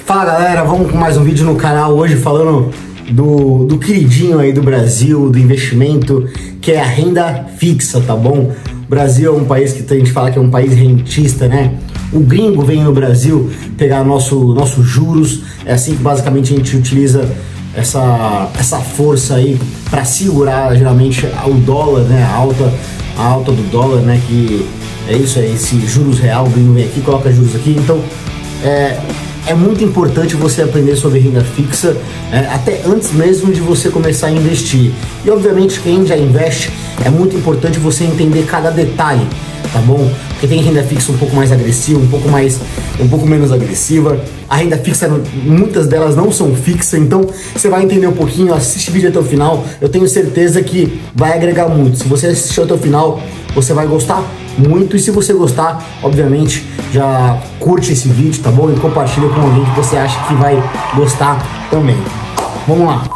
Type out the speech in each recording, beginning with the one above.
Fala galera, vamos com mais um vídeo no canal hoje falando do queridinho aí do Brasil, do investimento, que é a renda fixa, tá bom? O Brasil é um país que a gente fala que é um país rentista, né? O gringo vem no Brasil pegar nossos juros, é assim que basicamente a gente utiliza essa força aí para segurar geralmente o dólar, né? A alta do dólar, né? Que é isso aí, esse juros real, o gringo vem aqui, coloca juros aqui, então é muito importante você aprender sobre renda fixa, até antes mesmo de você começar a investir. E obviamente quem já investe, é muito importante você entender cada detalhe, tá bom? Porque tem renda fixa um pouco mais agressiva, um pouco menos agressiva. A renda fixa, muitas delas não são fixas, então você vai entender um pouquinho, assiste o vídeo até o final, eu tenho certeza que vai agregar muito. Se você assistir até o final, você vai gostar muito, e se você gostar, obviamente, já curte esse vídeo, tá bom? E compartilha com alguém que você acha que vai gostar também. Vamos lá,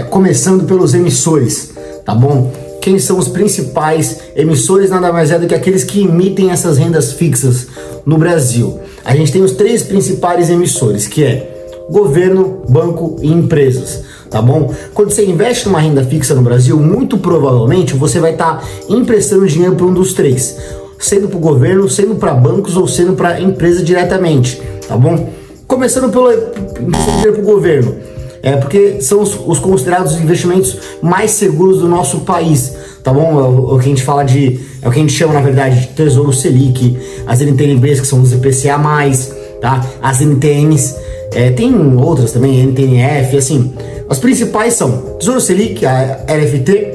começando pelos emissores, tá bom? Quem são os principais emissores? Nada mais é do que aqueles que emitem essas rendas fixas no Brasil. A gente tem os três principais emissores, que é governo, banco e empresas, tá bom? Quando você investe numa renda fixa no Brasil, muito provavelmente você vai estar emprestando dinheiro para um dos três, sendo para o governo, sendo para bancos ou sendo para empresa diretamente, tá bom? Começando pelo dinheiro para o governo, porque são os considerados investimentos mais seguros do nosso país, tá bom? O que a gente fala é o que a gente chama na verdade de Tesouro Selic, as NTNBs que são os IPCA+, tá? As NTNs, tem outras também, NTNF, assim. As principais são Tesouro Selic, a LFT,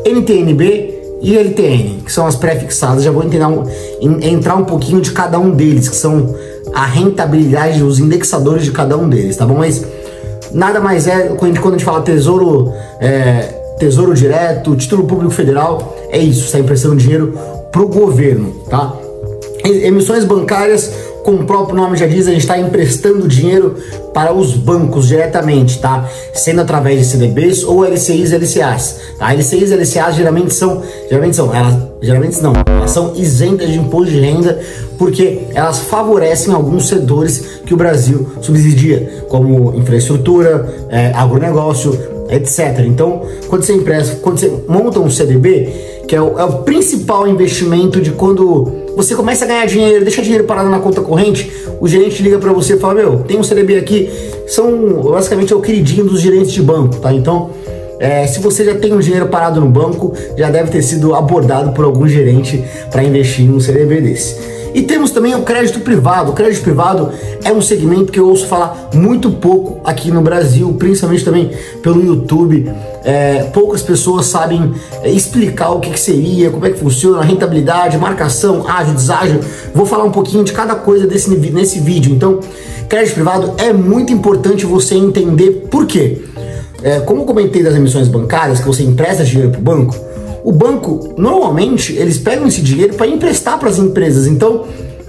NTNB e LTN, que são as pré-fixadas. Já vou entrar um pouquinho de cada um deles, que são a rentabilidade, os indexadores de cada um deles, tá bom? Mas nada mais quando a gente fala tesouro direto, título público federal, é isso, você está emprestando dinheiro pro governo, tá? Emissões bancárias, como o próprio nome já diz, a gente está emprestando dinheiro para os bancos diretamente, tá? Sendo através de CDBs ou LCIs e LCAs, tá? LCIs e LCAs geralmente elas são isentas de imposto de renda, porque elas favorecem alguns setores que o Brasil subsidia, como infraestrutura, agronegócio, etc. Então, quando você monta um CDB, que é o principal investimento de quando você começa a ganhar dinheiro, deixa dinheiro parado na conta corrente, o gerente liga para você e fala, meu, tem um CDB aqui, basicamente é o queridinho dos gerentes de banco, tá? Então, se você já tem um dinheiro parado no banco, já deve ter sido abordado por algum gerente para investir em um CDB desse. E temos também o crédito privado. O crédito privado é um segmento que eu ouço falar muito pouco aqui no Brasil, principalmente também pelo YouTube. Poucas pessoas sabem explicar o que seria, como é que funciona, a rentabilidade, marcação, ágio, deságio. Vou falar um pouquinho de cada coisa nesse vídeo. Então, crédito privado é muito importante você entender por quê. Como eu comentei das emissões bancárias, que você empresta dinheiro para o banco, o banco, normalmente, eles pegam esse dinheiro para emprestar para as empresas, então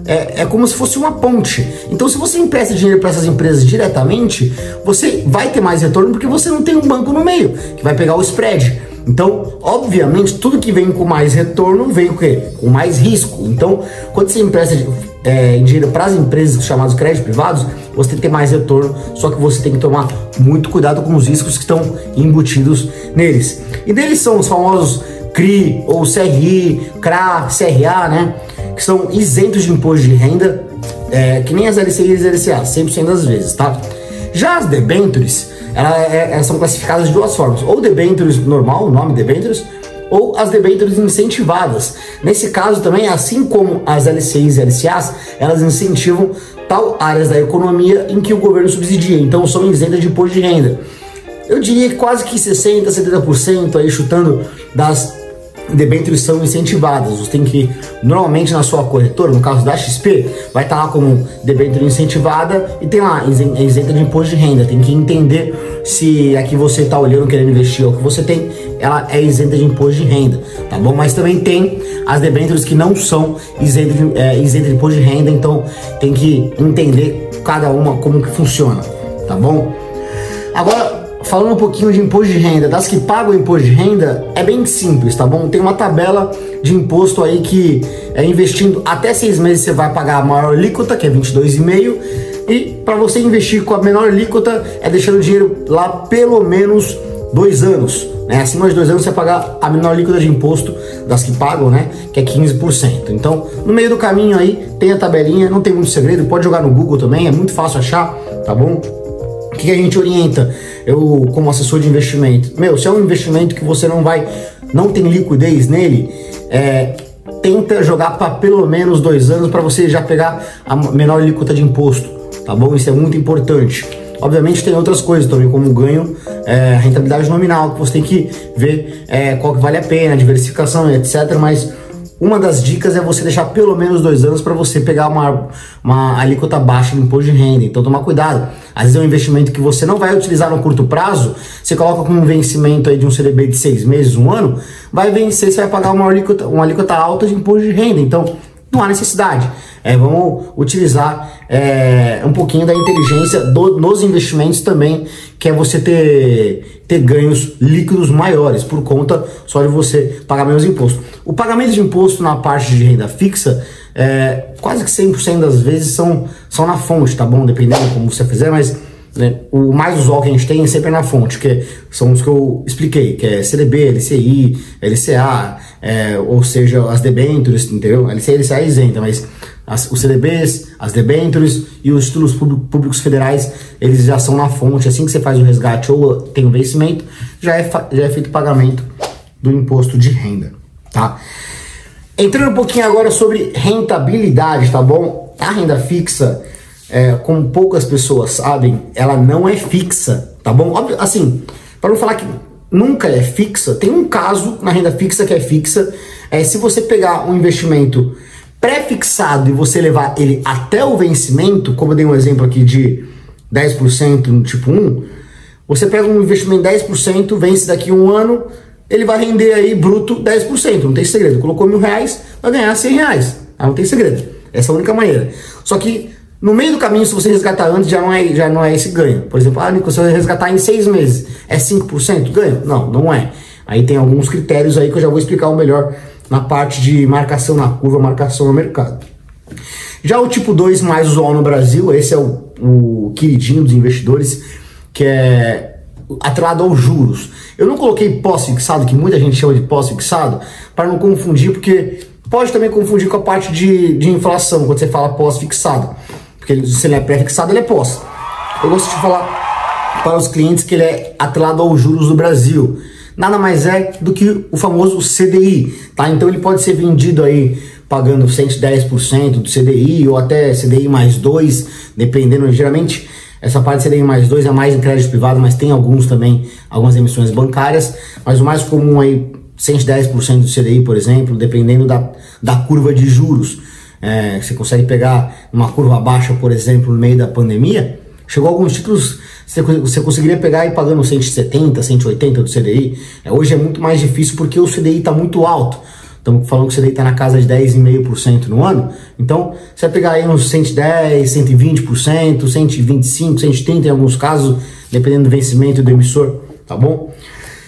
é como se fosse uma ponte. Então, se você empresta dinheiro para essas empresas diretamente, você vai ter mais retorno porque você não tem um banco no meio, que vai pegar o spread. Então, obviamente, tudo que vem com mais retorno vem com mais risco. Então, quando você empresta dinheiro para as empresas chamadas créditos privados, você tem que ter mais retorno, só que você tem que tomar muito cuidado com os riscos que estão embutidos neles. E deles são os famosos CRI ou CRI, CRA, CRA, né? Que são isentos de imposto de renda, que nem as LCIs e LCA, 100% das vezes, tá? Já as debêntures, elas são classificadas de duas formas, ou debêntures normal, o nome debêntures, ou as debêntures incentivadas. Nesse caso também, assim como as LCIs e LCAs, elas incentivam tal áreas da economia em que o governo subsidia, então são isentas de imposto de renda. Eu diria que quase que 60%, 70% aí chutando das debêntures são incentivadas. Você tem que, normalmente na sua corretora, no caso da XP, vai estar lá como debênture incentivada e tem lá isenta de imposto de renda. Tem que entender se a que você está olhando querendo investir ou que você tem, ela é isenta de imposto de renda, tá bom? Mas também tem as debêntures que não são isentas de imposto de renda, então tem que entender cada uma como que funciona, tá bom? Agora, falando um pouquinho de imposto de renda, das que pagam imposto de renda, é bem simples, tá bom? Tem uma tabela de imposto aí que investindo até 6 meses você vai pagar a maior alíquota, que é 22,5%, e para você investir com a menor alíquota é deixando o dinheiro lá pelo menos 2 anos, né? Acima de 2 anos você vai pagar a menor alíquota de imposto das que pagam, né? Que é 15%. Então, no meio do caminho aí tem a tabelinha, não tem muito segredo, pode jogar no Google também, é muito fácil achar, tá bom? O que a gente orienta? Eu, como assessor de investimento, se é um investimento que você não tem liquidez nele, tenta jogar para pelo menos 2 anos para você já pegar a menor alíquota de imposto, tá bom? Isso é muito importante. Obviamente tem outras coisas também, como o ganho, rentabilidade nominal, que você tem que ver qual que vale a pena, diversificação, etc. Mas uma das dicas é você deixar pelo menos 2 anos para você pegar uma alíquota baixa de imposto de renda. Então toma cuidado. Às vezes é um investimento que você não vai utilizar no curto prazo, você coloca com um vencimento aí de um CDB de 6 meses, 1 ano, vai vencer, você vai pagar uma alíquota alta de imposto de renda. Então não há necessidade. Vamos utilizar um pouquinho da inteligência nos investimentos também, que é você ter ganhos líquidos maiores por conta só de você pagar menos imposto. O pagamento de imposto na parte de renda fixa, quase que 100% das vezes são na fonte, tá bom? Dependendo de como você fizer, mas o mais usual que a gente tem é sempre na fonte, que são os que eu expliquei, que é CDB, LCI, LCA, ou seja, as debêntures, entendeu? LCI e LCA é isenta, mas os CDBs, as debêntures e os títulos públicos federais, eles já são na fonte. Assim que você faz o resgate ou tem o vencimento, já é feito o pagamento do imposto de renda, tá? Entrando um pouquinho agora sobre rentabilidade, tá bom? A renda fixa, como poucas pessoas sabem, ela não é fixa, tá bom? Assim, para não falar que nunca é fixa, tem um caso na renda fixa que é fixa, se você pegar um investimento pré-fixado e você levar ele até o vencimento, como eu dei um exemplo aqui de 10% no tipo 1, você pega um investimento de 10%, vence daqui a 1 ano, ele vai render aí bruto 10%, não tem segredo. Colocou R$1.000, vai ganhar R$100, não tem segredo. Essa é a única maneira. Só que no meio do caminho, se você resgatar antes, já não é esse ganho. Por exemplo, Nico, se você resgatar em 6 meses, é 5% ganho? Não, não é. Aí tem alguns critérios aí que eu já vou explicar o melhor na parte de marcação na curva, marcação no mercado. Já o tipo 2 mais usual no Brasil, esse é o queridinho dos investidores, que é atrelado aos juros. Eu não coloquei pós-fixado, que muita gente chama de pós-fixado, para não confundir, porque pode também confundir com a parte de inflação, quando você fala pós-fixado. Porque se ele é pré-fixado, ele é pós. Eu gosto de falar para os clientes que ele é atrelado aos juros do Brasil. Nada mais é do que o famoso CDI, tá? Então ele pode ser vendido aí pagando 110% do CDI ou até CDI mais 2, dependendo. Geralmente essa parte de CDI mais 2 é mais em crédito privado, mas tem alguns também, algumas emissões bancárias, mas o mais comum aí 110% do CDI, por exemplo, dependendo da curva de juros. Você consegue pegar uma curva baixa, por exemplo, no meio da pandemia, chegou alguns títulos, você conseguiria pegar e pagando 170, 180 do CDI. Hoje é muito mais difícil porque o CDI está muito alto. Estamos falando que o CDI está na casa de 10,5% no ano. Então, você vai pegar aí uns 110, 120%, 125, 130 em alguns casos, dependendo do vencimento do emissor, tá bom?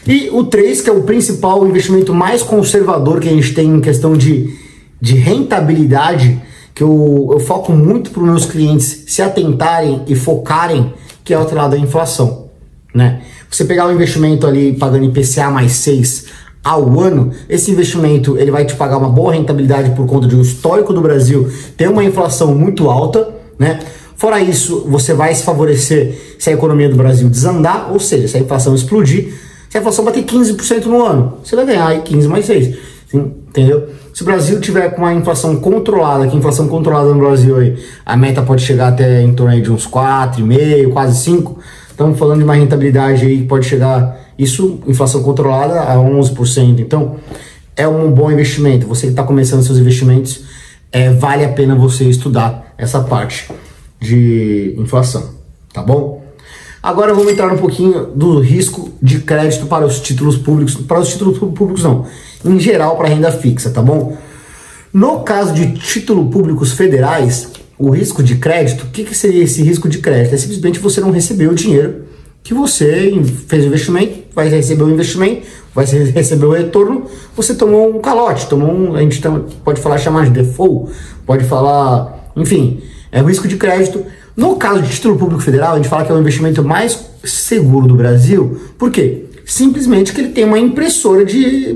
E o 3, que é o principal investimento mais conservador que a gente tem em questão de rentabilidade, que eu foco muito para os meus clientes se atentarem e focarem, que é o outro lado da inflação, né? Você pegar um investimento ali pagando IPCA mais 6 ao ano, esse investimento ele vai te pagar uma boa rentabilidade por conta de um histórico do Brasil ter uma inflação muito alta, né? Fora isso, você vai se favorecer se a economia do Brasil desandar, ou seja, se a inflação explodir. Se a inflação bater 15% no ano, você vai ganhar aí 15 mais 6, entendeu? Se o Brasil tiver com uma inflação controlada, que a inflação controlada no Brasil aí, a meta pode chegar até em torno aí de uns 4,5%, quase 5%. Estamos falando de uma rentabilidade aí que pode chegar, isso, inflação controlada, a 11%. Então, é um bom investimento. Você que está começando seus investimentos, vale a pena você estudar essa parte de inflação, tá bom? Agora vamos entrar um pouquinho do risco de crédito para os títulos públicos, não, em geral para renda fixa, tá bom? No caso de títulos públicos federais, o risco de crédito, o que seria esse risco de crédito? É simplesmente você não receber o dinheiro que você fez o investimento, vai receber o investimento, vai receber o retorno, você tomou um calote, a gente pode falar, chamar de default, pode falar, enfim, é o risco de crédito. No caso de título público federal, a gente fala que é o investimento mais seguro do Brasil. Por quê? Simplesmente que ele tem uma impressora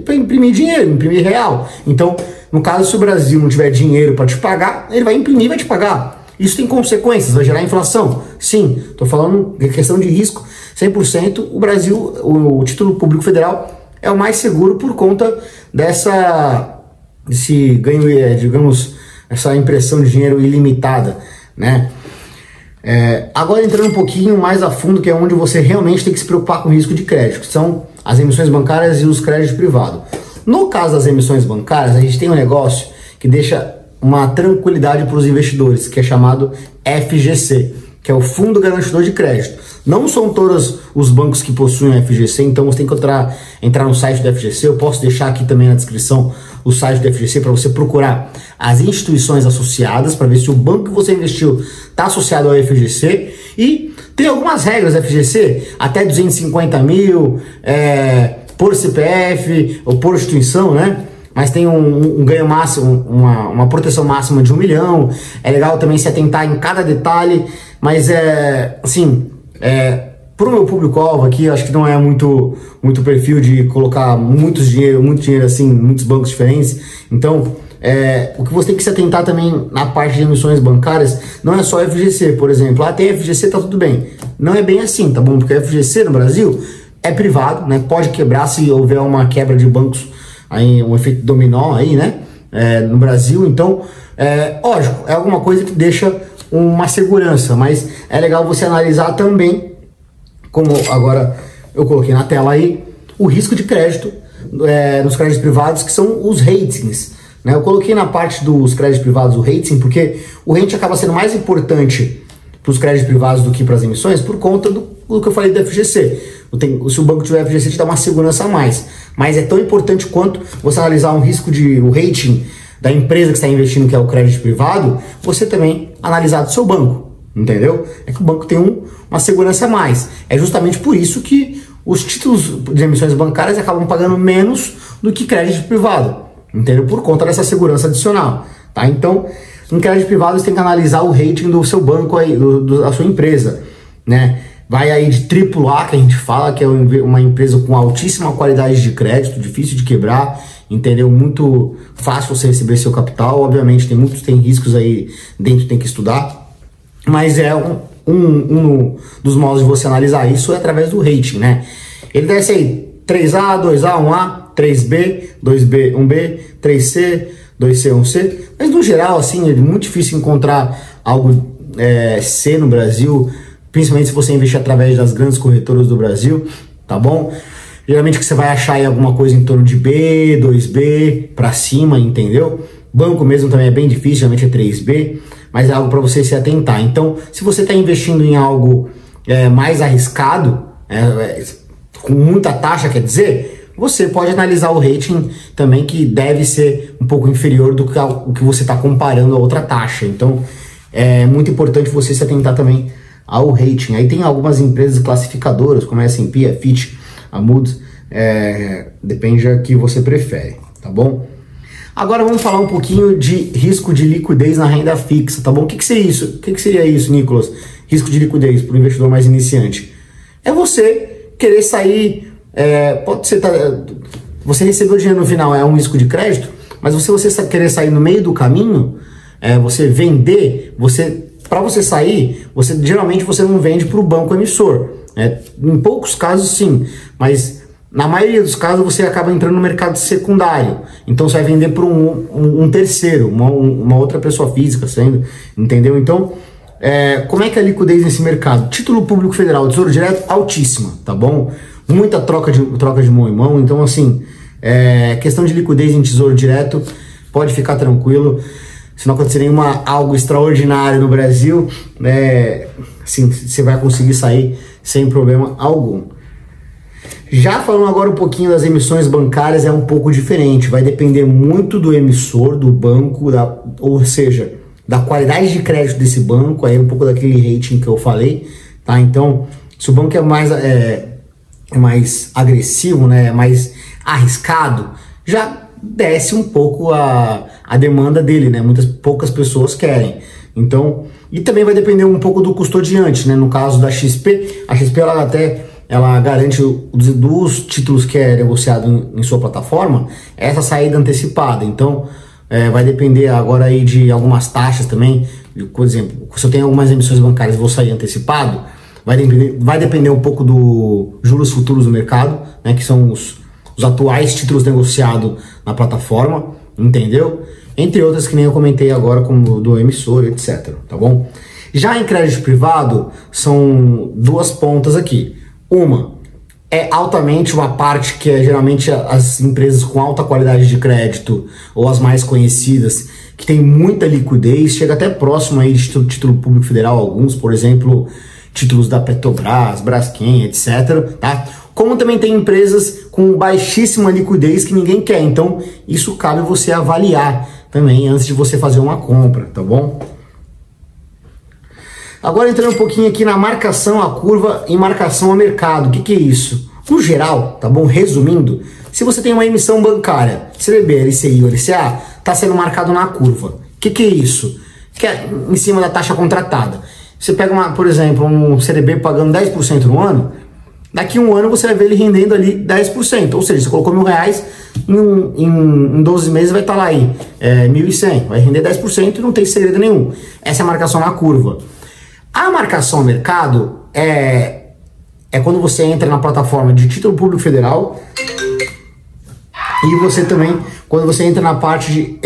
para imprimir dinheiro, imprimir real. Então, no caso, se o Brasil não tiver dinheiro para te pagar, ele vai imprimir e vai te pagar. Isso tem consequências, vai gerar inflação. Sim, estou falando de questão de risco. 100%, o Brasil, o título público federal é o mais seguro por conta desse ganho, digamos, essa impressão de dinheiro ilimitada, né? Agora entrando um pouquinho mais a fundo, que é onde você realmente tem que se preocupar com o risco de crédito, que são as emissões bancárias e os créditos privados. No caso das emissões bancárias, a gente tem um negócio que deixa uma tranquilidade para os investidores, que é chamado FGC, que é o Fundo Garantidor de Crédito. Não são todos os bancos que possuem FGC, então você tem que entrar no site do FGC. Eu posso deixar aqui também na descrição o site do FGC para você procurar as instituições associadas, para ver se o banco que você investiu está associado ao FGC. E tem algumas regras do FGC, até 250 mil, por CPF ou por instituição, né? Mas tem um ganho máximo, uma proteção máxima de 1 milhão. É legal também se atentar em cada detalhe, mas para o meu público-alvo aqui, acho que não é muito perfil de colocar muito dinheiro assim, em muitos bancos diferentes. Então, o que você tem que se atentar também na parte de emissões bancárias, não é só FGC, por exemplo. Tem FGC, tá tudo bem. Não é bem assim, tá bom? Porque a FGC no Brasil é privado, né? Pode quebrar se houver uma quebra de bancos, aí um efeito dominó aí, né? No Brasil, então, lógico, é alguma coisa que deixa uma segurança, mas é legal você analisar também, como agora eu coloquei na tela aí, o risco de crédito nos créditos privados, que são os ratings, né? Eu coloquei na parte dos créditos privados o rating, porque o rating acaba sendo mais importante para os créditos privados do que para as emissões, por conta do que eu falei do FGC. Se o banco tiver FGC, te dá uma segurança a mais. Mas é tão importante quanto você analisar o rating da empresa que está investindo, que é o crédito privado, você também analisar do seu banco, entendeu? É que o banco tem uma segurança a mais. É justamente por isso que os títulos de emissões bancárias acabam pagando menos do que crédito privado, entendeu? Por conta dessa segurança adicional, tá? Então, em crédito privado, você tem que analisar o rating do seu banco aí, da sua empresa, né? Vai aí de AAA, que a gente fala, que é uma empresa com altíssima qualidade de crédito, difícil de quebrar, entendeu? Muito fácil você receber seu capital. Obviamente tem riscos aí dentro, tem que estudar, mas é um dos modos de você analisar isso é através do rating, né? Ele desce aí 3A, 2A, 1A, 3B, 2B, 1B, 3C, 2C, 1C, mas no geral, assim, é muito difícil encontrar algo C no Brasil, principalmente se você investir através das grandes corretoras do Brasil, tá bom? Geralmente que você vai achar aí alguma coisa em torno de B, 2B, pra cima, entendeu? Banco mesmo também é bem difícil, geralmente é 3B, mas é algo para você se atentar. Então, se você está investindo em algo mais arriscado, com muita taxa, quer dizer, você pode analisar o rating também, que deve ser um pouco inferior do que o que você está comparando a outra taxa. Então, é muito importante você se atentar também ao rating. Aí tem algumas empresas classificadoras, como a S&P, a Fitch, a Moody's, depende da que você prefere, tá bom? Agora vamos falar um pouquinho de risco de liquidez na renda fixa, tá bom? O que seria isso? O que seria isso, Nicolas? Risco de liquidez para o investidor mais iniciante. É você querer sair, pode ser, você recebeu dinheiro no final, é um risco de crédito, mas você querer sair no meio do caminho, você vender, para você sair, geralmente você não vende para o banco emissor. Em poucos casos sim, mas na maioria dos casos você acaba entrando no mercado secundário. Então você vai vender para um terceiro, uma outra pessoa física, entendeu? Então, como é que é a liquidez nesse mercado? Título público federal, Tesouro Direto, altíssima, tá bom? Muita troca de mão em mão. Então, assim, questão de liquidez em Tesouro Direto, pode ficar tranquilo. Se não acontecer algo extraordinário no Brasil, assim, você vai conseguir sair sem problema algum. Já falando agora um pouquinho das emissões bancárias, é um pouco diferente. Vai depender muito do emissor, do banco, ou seja, da qualidade de crédito desse banco, aí um pouco daquele rating que eu falei, tá? Então, se o banco é mais agressivo, né, é mais arriscado, já desce um pouco a demanda dele, né? Poucas pessoas querem. Então, e também vai depender um pouco do custodiante, né? No caso da XP, a XP ela garante dos títulos que é negociado em sua plataforma, essa saída antecipada. Então, vai depender agora aí de algumas taxas também. Por exemplo, se eu tenho algumas emissões bancárias e vou sair antecipado, vai depender um pouco do juros futuros do mercado, né? Que são os atuais títulos negociados na plataforma, entendeu? Entre outras que nem eu comentei agora, como do emissor, etc, tá bom? Já em crédito privado, são duas pontas aqui. Uma é altamente uma parte que é geralmente as empresas com alta qualidade de crédito, ou as mais conhecidas, que tem muita liquidez, chega até próximo aí de título público federal, alguns, por exemplo, títulos da Petrobras, Braskem, etc, tá? Como também tem empresas com baixíssima liquidez que ninguém quer. Então, isso cabe você avaliar também antes de você fazer uma compra, tá bom? Agora entrando um pouquinho aqui na marcação à curva e marcação a mercado. O que é isso? No geral, tá bom? Resumindo, se você tem uma emissão bancária, CDB, LCI ou LCA, está sendo marcado na curva. O que é isso? Que é em cima da taxa contratada. Você pega, por exemplo, um CDB pagando 10% no ano, daqui a um ano você vai ver ele rendendo ali 10%. Ou seja, você colocou R$1.000, em 12 meses vai estar lá aí 1.100. Vai render 10% e não tem segredo nenhum. Essa é a marcação na curva. A marcação ao mercado é quando você entra na plataforma de título público federal e você também, quando você entra na parte de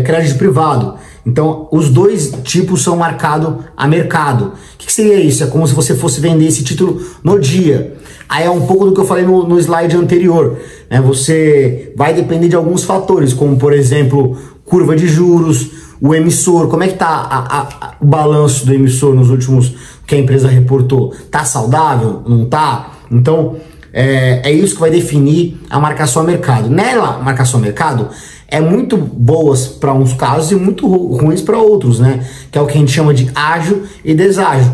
crédito privado. Então, os dois tipos são marcados a mercado. O que seria isso? É como se você fosse vender esse título no dia. Aí é um pouco do que eu falei no slide anterior, né? Você vai depender de alguns fatores, como por exemplo, curva de juros, o emissor, como é que tá o balanço do emissor nos últimos que a empresa reportou? Tá saudável? Não tá? Então, é isso que vai definir a marcação a mercado. Nela, marcação a mercado é muito boas para uns casos e muito ruins para outros, né? Que é o que a gente chama de ágil e deságil.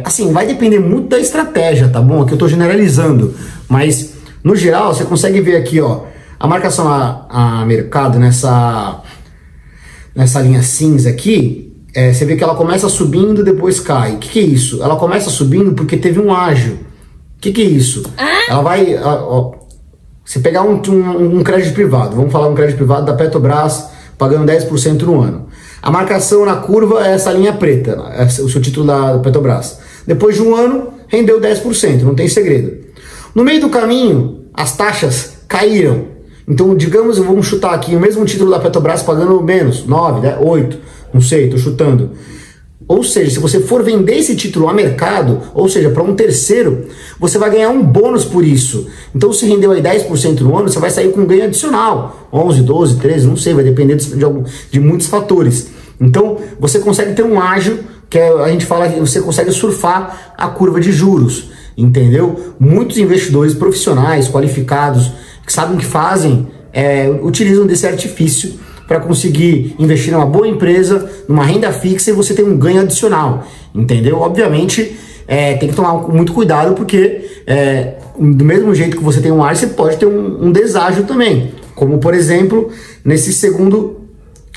Assim, vai depender muito da estratégia, tá bom? Aqui eu estou generalizando, mas no geral você consegue ver aqui, ó, a marcação a mercado nessa linha cinza aqui, você vê que ela começa subindo e depois cai. O que é isso? Ela começa subindo porque teve um ágil. O que é isso? Ela vai... Se pegar um crédito privado, vamos falar um crédito privado da Petrobras pagando 10% no ano. A marcação na curva é essa linha preta, é o seu título da Petrobras. Depois de um ano, rendeu 10%, não tem segredo. No meio do caminho, as taxas caíram. Então, digamos, vamos chutar aqui, o mesmo título da Petrobras pagando menos, 9, 8, não sei, estou chutando. Ou seja, se você for vender esse título a mercado, ou seja, para um terceiro, você vai ganhar um bônus por isso. Então, se rendeu aí 10% no ano, você vai sair com um ganho adicional. 11, 12, 13, não sei, vai depender de muitos fatores. Então, você consegue ter um ágil, que a gente fala que você consegue surfar a curva de juros, entendeu? Muitos investidores profissionais, qualificados, que sabem o que fazem, utilizam desse artifício para conseguir investir numa boa empresa, numa renda fixa e você ter um ganho adicional, entendeu? Obviamente, tem que tomar muito cuidado porque do mesmo jeito que você tem um ágil, você pode ter um deságio também, como por exemplo, nesse segundo,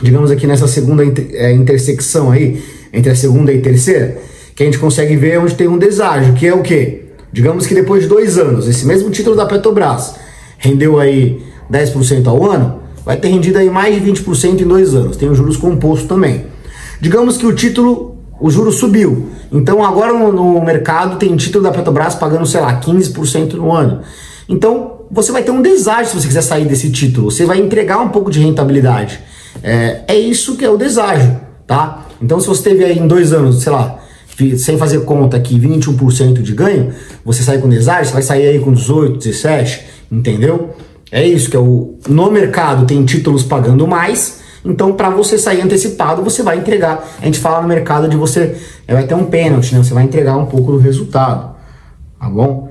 digamos aqui nessa segunda intersecção aí, entre a segunda e a terceira, que a gente consegue ver onde tem um deságio, que é o quê? Digamos que depois de 2 anos, esse mesmo título da Petrobras rendeu aí 10% ao ano, vai ter rendido aí mais de 20% em 2 anos. Tem os juros compostos também. Digamos que o juro subiu. Então agora no mercado tem título da Petrobras pagando, sei lá, 15% no ano. Então você vai ter um deságio se você quiser sair desse título. Você vai entregar um pouco de rentabilidade. É isso que é o deságio, tá? Então se você teve aí em 2 anos, sei lá, sem fazer conta aqui, 21% de ganho, você sai com deságio, você vai sair aí com 18, 17, entendeu? É isso que no mercado tem títulos pagando mais, então para você sair antecipado, você vai entregar. A gente fala no mercado de você vai ter um pênalti, né? Você vai entregar um pouco do resultado, tá bom?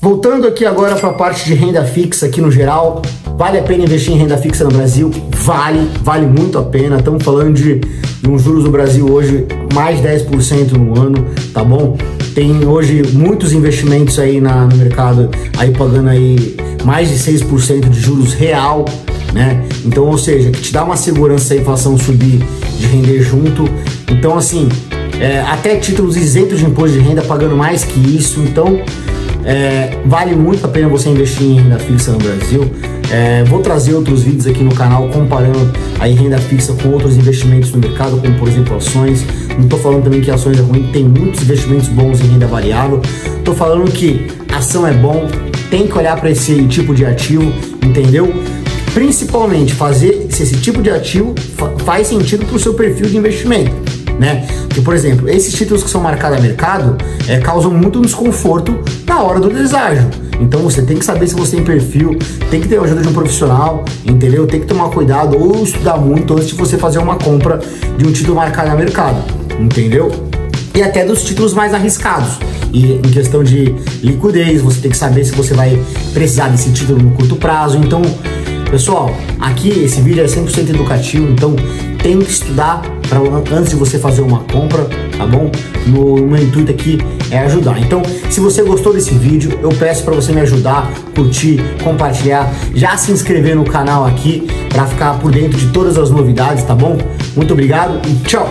Voltando aqui agora para a parte de renda fixa aqui no geral, vale a pena investir em renda fixa no Brasil? Vale muito a pena. Estamos falando de uns juros no Brasil hoje mais 10% no ano, tá bom? tem hoje muitos investimentos aí no mercado, aí pagando aí mais de 6% de juros real, né? Então, ou seja, que te dá uma segurança se a inflação subir, de render junto. Então, assim, até títulos isentos de imposto de renda pagando mais que isso. Então, vale muito a pena você investir em renda fixa no Brasil. Vou trazer outros vídeos aqui no canal comparando a renda fixa com outros investimentos no mercado, como por exemplo ações. Não estou falando também que ações é ruim, tem muitos investimentos bons em renda variável. Estou falando que ação é bom, tem que olhar para esse tipo de ativo, entendeu? Principalmente fazer se esse tipo de ativo faz sentido para o seu perfil de investimento, né? Porque, por exemplo, esses títulos que são marcados a mercado causam muito desconforto na hora do deságio. Então você tem que saber se você tem perfil, tem que ter a ajuda de um profissional, entendeu? Tem que tomar cuidado ou estudar muito antes de você fazer uma compra de um título marcado a mercado, entendeu? E até dos títulos mais arriscados. E em questão de liquidez, você tem que saber se você vai precisar desse título no curto prazo. Então, pessoal, aqui esse vídeo é 100% educativo, então tem que estudar antes de você fazer uma compra, tá bom? O meu intuito aqui é ajudar. Então, se você gostou desse vídeo, eu peço para você me ajudar, curtir, compartilhar, já se inscrever no canal aqui para ficar por dentro de todas as novidades, tá bom? Muito obrigado e tchau!